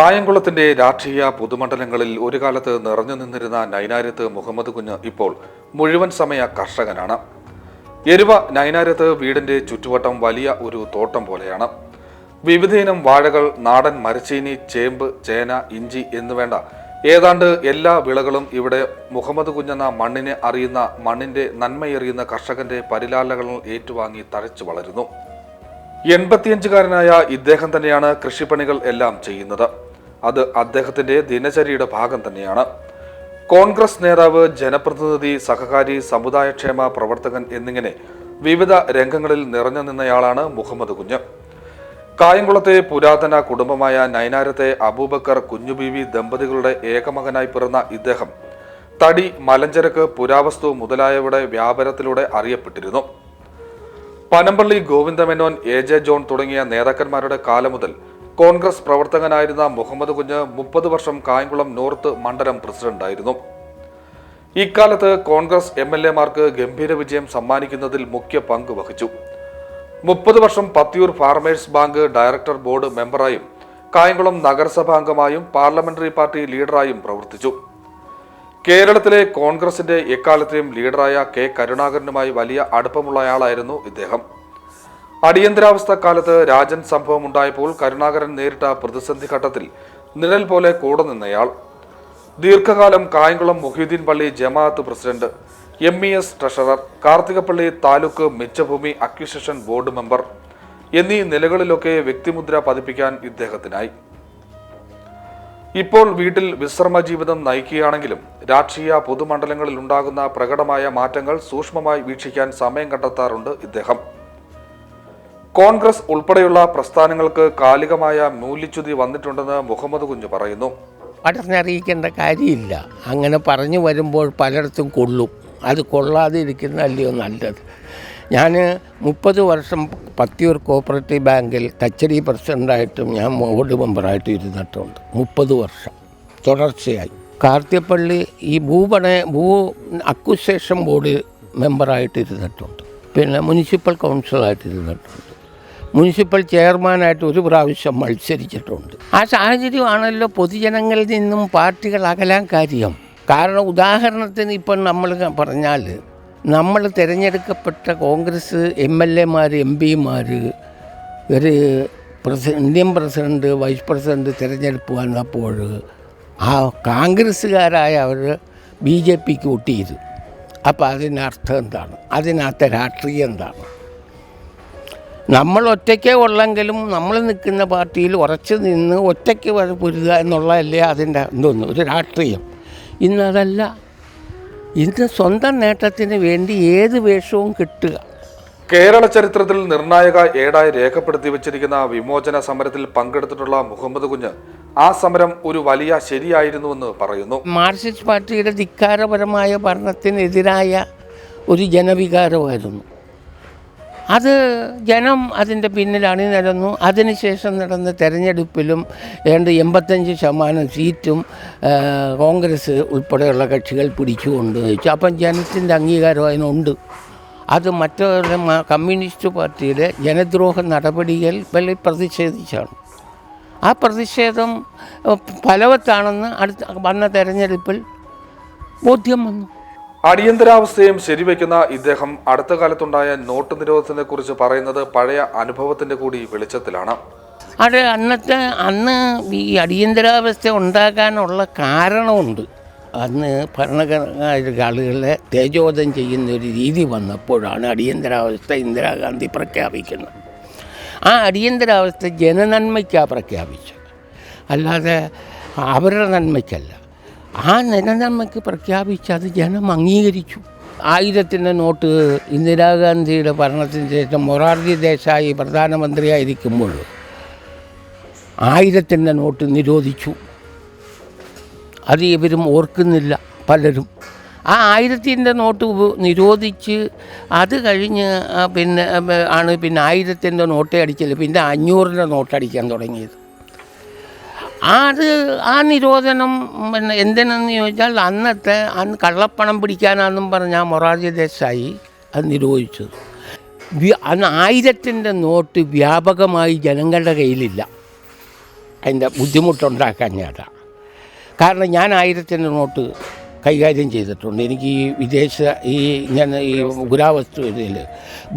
കായംകുളത്തിന്റെ രാഷ്ട്രീയ പൊതുമണ്ഡലങ്ങളിൽ ഒരു കാലത്ത് നിറഞ്ഞു നിന്നിരുന്ന നൈനാര്യത്ത് മുഹമ്മദ് കുഞ്ഞ് ഇപ്പോൾ മുഴുവൻ സമയ കർഷകനാണ്. എരുവ നൈനാര്യത്ത് വീടിന്റെ ചുറ്റുവട്ടം വലിയ ഒരു തോട്ടം പോലെയാണ്. വിവിധയിനം വാഴകൾ, നാടൻ മരച്ചീനി, ചേമ്പ്, ചേന, ഇഞ്ചി എന്നുവേണ്ട ഏതാണ്ട് എല്ലാ വിളകളും ഇവിടെ മുഹമ്മദ് കുഞ്ഞെന്ന മണ്ണിന്റെ നന്മയറിയുന്ന കർഷകന്റെ പരിലാലകൾ ഏറ്റുവാങ്ങി തഴച്ചു വളരുന്നു. 85-കാരനായ ഇദ്ദേഹം തന്നെയാണ് കൃഷിപ്പണികൾ എല്ലാം ചെയ്യുന്നത്. അത് അദ്ദേഹത്തിന്റെ ദിനചര്യയുടെ ഭാഗം തന്നെയാണ്. കോൺഗ്രസ് നേതാവ്, ജനപ്രതിനിധി, സഹകാരി, സമുദായക്ഷേമ പ്രവർത്തകൻ എന്നിങ്ങനെ വിവിധ രംഗങ്ങളിൽ നിറഞ്ഞു നിന്നയാളാണ് മുഹമ്മദ് കുഞ്ഞ്. കായംകുളത്തെ പുരാതന കുടുംബമായ നൈനാര്യത്തെ അബൂബക്കർ കുഞ്ഞുബീവി ദമ്പതികളുടെ ഏകമകനായി പിറന്ന ഇദ്ദേഹം തടി, മലഞ്ചരക്ക്, പുരാവസ്തു മുതലായവയുടെ വ്യാപാരത്തിലൂടെ അറിയപ്പെട്ടിരുന്നു. പനമ്പള്ളി ഗോവിന്ദമേനോൻ, AJ ജോൺ തുടങ്ങിയ നേതാക്കന്മാരുടെ കാലം മുതൽ കോൺഗ്രസ് പ്രവർത്തകനായിരുന്ന മുഹമ്മദ് കുഞ്ഞ് 30 വർഷം കായംകുളം നോർത്ത് മണ്ഡലം പ്രസിഡന്റായിരുന്നു. ഇക്കാലത്ത് കോൺഗ്രസ് MLA-മാർക്ക് ഗംഭീര വിജയം സമ്മാനിക്കുന്നതിൽ മുഖ്യ പങ്ക് വഹിച്ചു. 30 വർഷം Pathiyoor farmers bank director board മെമ്പറായും കായംകുളം നഗരസഭാംഗമായും പാർലമെന്ററി പാർട്ടി ലീഡറായും പ്രവർത്തിച്ചു. കേരളത്തിലെ കോൺഗ്രസിന്റെ എക്കാലത്തെയും ലീഡറായ K. കരുണാകരനുമായി വലിയ അടുപ്പമുള്ളയാളായിരുന്നു ഇദ്ദേഹം. അടിയന്തരാവസ്ഥ കാലത്ത് രാജൻ സംഭവം ഉണ്ടായപ്പോൾ കരുണാകരൻ നേരിട്ട പ്രതിസന്ധി ഘട്ടത്തിൽ നിഴൽ പോലെ കൂടെ നിന്നയാൾ. ദീർഘകാലം കായംകുളം മുഹ്യുദ്ദീൻ പള്ളി ജമാഅത്ത് president, MES treasurer, Karthikappally taluk മിച്ചഭൂമി അക്വിസിഷൻ ബോർഡ് മെമ്പർ എന്നീ നിലകളിലൊക്കെ വ്യക്തിമുദ്ര പതിപ്പിക്കാൻ ഇദ്ദേഹത്തിനായി. ഇപ്പോൾ വീട്ടിൽ വിശ്രമ ജീവിതം നയിക്കുകയാണെങ്കിലും രാഷ്ട്രീയ പൊതുമണ്ഡലങ്ങളിൽ ഉണ്ടാകുന്ന പ്രകടമായ മാറ്റങ്ങൾ സൂക്ഷ്മമായി വീക്ഷിക്കാൻ സമയം കണ്ടെത്താറുണ്ട് ഇദ്ദേഹം. കോൺഗ്രസ് ഉൾപ്പെടെയുള്ള പ്രസ്ഥാനങ്ങൾക്ക് കാലികമായ മൂല്യച്യുതി വന്നിട്ടുണ്ടെന്ന് മുഹമ്മദ് കുഞ്ഞ് പറയുന്നു. പഠനറിയിക്കേണ്ട കാര്യമില്ല. അങ്ങനെ പറഞ്ഞു വരുമ്പോൾ പലയിടത്തും കൊള്ളും. അത് കൊള്ളാതെ ഇരിക്കുന്നതല്ലയോ നല്ലത്. ഞാൻ 30 വർഷം പത്തിയൂർ കോപ്പറേറ്റീവ് ബാങ്കിൽ കച്ചേരി പ്രസിഡൻ്റായിട്ടും ഞാൻ ബോർഡ് മെമ്പറായിട്ടും ഇരുന്നിട്ടുണ്ട്. 30 വർഷം തുടർച്ചയായി. കാർത്തികപ്പള്ളി ഈ ഭൂ അക്വിസിഷൻ ബോർഡ് മെമ്പറായിട്ട് ഇരുന്നിട്ടുണ്ട്. പിന്നെ മുനിസിപ്പൽ കൗൺസിലായിട്ട് ഇരുന്നിട്ടുണ്ട്. മുനിസിപ്പൽ ചെയർമാനായിട്ട് ഒരു പ്രാവശ്യം മത്സരിച്ചിട്ടുണ്ട്. ആ സാഹചര്യമാണല്ലോ പൊതുജനങ്ങളിൽ നിന്നും പാർട്ടികൾ അകലാൻ കാര്യം. കാരണം ഉദാഹരണത്തിന് ഇപ്പം നമ്മൾ പറഞ്ഞാൽ നമ്മൾ തിരഞ്ഞെടുക്കപ്പെട്ട കോൺഗ്രസ് MLA-മാർ, MP-മാർ, ഒരു ഇന്ത്യൻ പ്രസിഡന്റ്, വൈസ് പ്രസിഡന്റ് തിരഞ്ഞെടുപ്പ് വന്നപ്പോൾ ആ കോൺഗ്രസ്സുകാരായ അവർ BJPക്ക് വോട്ട് ചെയ്തു. അപ്പോൾ അതിനർത്ഥം എന്താണ്? അതിനകത്തെ രാഷ്ട്രീയം എന്താണ്? നമ്മൾ ഒറ്റയ്ക്കേ ഉള്ളെങ്കിലും നമ്മൾ നിൽക്കുന്ന പാർട്ടിയിൽ ഉറച്ചു നിന്ന് ഒറ്റയ്ക്ക് പൊരുക എന്നുള്ളതല്ലേ അതിൻ്റെ എന്തോന്ന് ഒരു രാഷ്ട്രീയം. ഇന്നതല്ല. ഇന്ന് സ്വന്തം നേട്ടത്തിന് വേണ്ടി ഏത് വേഷവും കിട്ടുക. കേരള ചരിത്രത്തിൽ നിർണായക ഏടായി രേഖപ്പെടുത്തി വച്ചിരിക്കുന്ന വിമോചന സമരത്തിൽ പങ്കെടുത്തിട്ടുള്ള മുഹമ്മദ് കുഞ്ഞ് ആ സമരം ഒരു വലിയ ശരിയായിരുന്നുവെന്ന് പറയുന്നു. മാർക്സിസ്റ്റ് പാർട്ടിയുടെ ധിക്കാരപരമായ ഭരണത്തിനെതിരായ ഒരു ജനവികാരമായിരുന്നു അത്. ജനം അതിൻ്റെ പിന്നിൽ അണിനിരന്നു. അതിനുശേഷം നടന്ന തെരഞ്ഞെടുപ്പിലും 85% സീറ്റും കോൺഗ്രസ് ഉൾപ്പെടെയുള്ള കക്ഷികൾ പിടിച്ചുകൊണ്ട് വെച്ചു. അപ്പം ജനത്തിൻ്റെ അംഗീകാരം അതിനുണ്ട്. അത് മറ്റവരുടെ കമ്മ്യൂണിസ്റ്റ് പാർട്ടിയുടെ ജനദ്രോഹ നടപടികൾ പ്രതിഷേധിച്ചാണ്. ആ പ്രതിഷേധം ഫലവത്താണെന്ന് വന്ന തെരഞ്ഞെടുപ്പിൽ ബോധ്യം വന്നു. അടിയന്തരാവസ്ഥയും ശരിവെക്കുന്ന ഇദ്ദേഹം അടുത്ത കാലത്തുണ്ടായ നോട്ട് നിരോധനത്തെ കുറിച്ച് പറയുന്നത് പഴയ അനുഭവത്തിന്റെ കൂടി വെളിച്ചത്തിലാണ്. അത് അന്ന് ഈ അടിയന്തരാവസ്ഥ ഉണ്ടാകാനുള്ള കാരണമുണ്ട്. അന്ന് ഭരണാധികാരികളെ തേജോധം ചെയ്യുന്ന ഒരു രീതി വന്നപ്പോഴാണ് അടിയന്തരാവസ്ഥ ഇന്ദിരാഗാന്ധി പ്രഖ്യാപിക്കുന്നത്. ആ അടിയന്തരാവസ്ഥ ജനനന്മയ്ക്കാണ് പ്രഖ്യാപിച്ചത്, അല്ലാതെ അവരുടെ നന്മയ്ക്കല്ല. ആ ജനനന്മയ്ക്ക് പ്രഖ്യാപിച്ച് അത് ജനം അംഗീകരിച്ചു. 1000 നോട്ട് ഇന്ദിരാഗാന്ധിയുടെ ഭരണത്തിന് ശേഷം മൊറാർജി ദേശായി പ്രധാനമന്ത്രിയായിരിക്കുമ്പോൾ 1000 നോട്ട് നിരോധിച്ചു. അത് ഇവരും ഓർക്കുന്നില്ല പലരും. ആ 1000 നോട്ട് നിരോധിച്ച് അത് കഴിഞ്ഞ് പിന്നെ 1000 നോട്ടേ അടിച്ചില്ല, പിന്നെ 500 നോട്ടടിക്കാൻ തുടങ്ങിയത്. ആ നിരോധനം എന്തിനെന്ന് ചോദിച്ചാൽ അന്ന് കള്ളപ്പണം പിടിക്കാനാണെന്നും പറഞ്ഞാൽ മൊറാർജി ദേശായി അത് നിരോധിച്ചത്. അന്ന് 1000 നോട്ട് വ്യാപകമായി ജനങ്ങളുടെ കയ്യിലില്ല. അതിൻ്റെ ബുദ്ധിമുട്ടുണ്ടാക്കാൻ കാരണം ഞാൻ 1000 നോട്ട് കൈകാര്യം ചെയ്തിട്ടുണ്ട്. എനിക്ക് ഈ ഞാൻ ഈ പുരാവസ്തു ഇതിൽ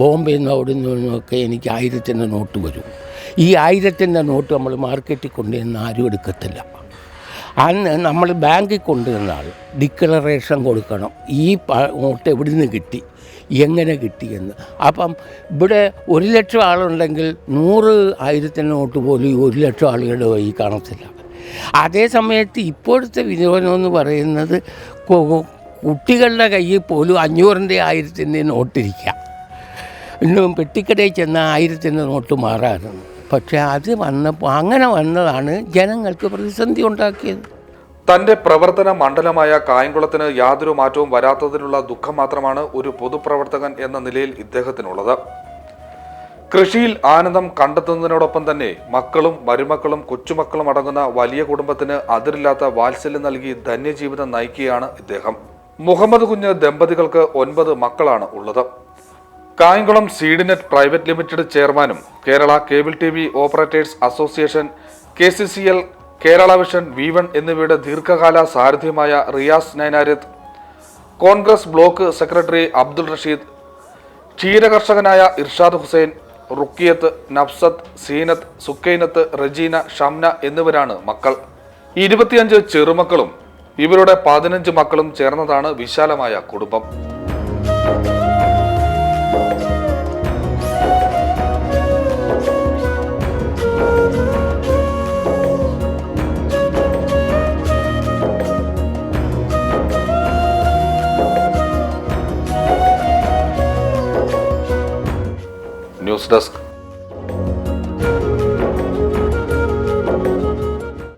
ബോംബെയിൽ നിന്ന് അവിടെ നിന്നൊക്കെ എനിക്ക് 1000 നോട്ട് വരും. ഈ 1000 നോട്ട് നമ്മൾ മാർക്കറ്റിൽ കൊണ്ടുവന്ന് ആരും എടുക്കത്തില്ല. അന്ന് നമ്മൾ ബാങ്കിൽ കൊണ്ടുവന്നാൽ ഡിക്ലറേഷൻ കൊടുക്കണം, ഈ നോട്ട് എവിടെ നിന്ന് കിട്ടി, എങ്ങനെ കിട്ടിയെന്ന്. അപ്പം ഇവിടെ 1,00,000 ആളുണ്ടെങ്കിൽ 100,000 നോട്ട് പോലും 1,00,000 ആളുകളുടെ കയ്യിൽ കാണത്തില്ല. അതേ സമയത്ത് ഇപ്പോഴത്തെ വിനിയോഗം എന്ന് പറയുന്നത് കുട്ടികളുടെ കയ്യിൽ പോലും 500-ൻ്റെ 1000-ൻ്റെ നോട്ടിരിക്കുക. ഇന്നും പെട്ടിക്കടയിൽ ചെന്ന 1000-ൻ്റെ നോട്ട് മാറാറുണ്ട്. പക്ഷേ അത് വന്നപ്പോൾ അങ്ങനെ വന്നതാണ് ജനങ്ങൾക്ക് പ്രതിസന്ധി ഉണ്ടാക്കിയത്. തന്റെ പ്രവർത്തന മണ്ഡലമായ കായംകുളത്തിന് യാതൊരു മാറ്റവും വരാത്തതിനുള്ള ദുഃഖം മാത്രമാണ് ഒരു പൊതുപ്രവർത്തകൻ എന്ന നിലയിൽ ഇദ്ദേഹത്തിനുള്ളത്. കൃഷിയിൽ ആനന്ദം കണ്ടെത്തുന്നതിനോടൊപ്പം തന്നെ മക്കളും മരുമക്കളും കൊച്ചുമക്കളും അടങ്ങുന്ന വലിയ കുടുംബത്തിന് അതിരില്ലാത്ത വാത്സല്യം നൽകി ധന്യജീവിതം നയിക്കുകയാണ് ഇദ്ദേഹം. മുഹമ്മദ് കുഞ്ഞ് ദമ്പതികൾക്ക് 9 മക്കളാണ് ഉള്ളത്. കായംകുളം സീഡിനെറ്റ് പ്രൈവറ്റ് ലിമിറ്റഡ് ചെയർമാനും Kerala cable TV operators association, KCCL, Kerala vision, V1 എന്നിവയുടെ ദീർഘകാല സാരഥിയുമായ റിയാസ് നൈനാരത്ത്, കോൺഗ്രസ് ബ്ലോക്ക് സെക്രട്ടറി അബ്ദുൾ റഷീദ്, ക്ഷീരകർഷകനായ ഇർഷാദ് ഹുസൈൻ, റുക്കിയത്ത്, നഫ്സത്ത്, സീനത്ത്, സുക്കൈനത്ത്, റജീന, ഷംന എന്നിവരാണ് മക്കൾ. 25 ചെറുമക്കളും ഇവരുടെ 15 മക്കളും ചേർന്നതാണ് വിശാലമായ കുടുംബം. News desk